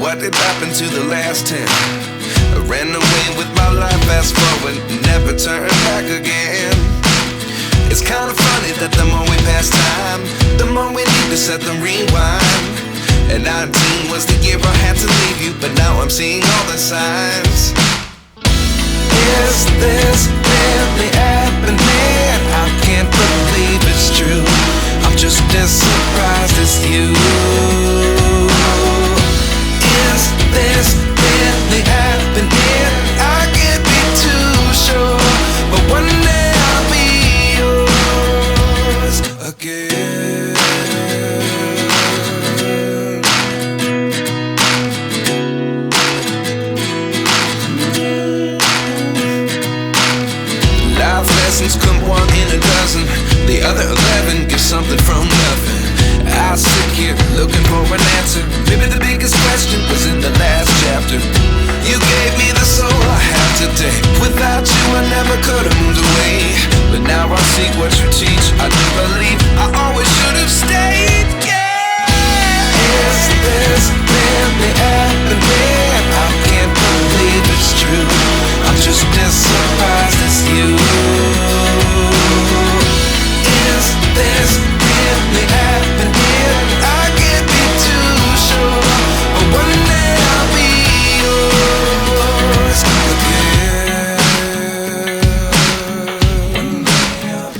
What did happen to the last 10? I ran away with my life, fast forward, never turn back again. It's kind of funny that the more we pass time, the more we need to set them rewind. And 19 was the year I had to leave you, but now I'm seeing all the signs. Is this really happening? I can't believe it's true. I'm just as surprised as you.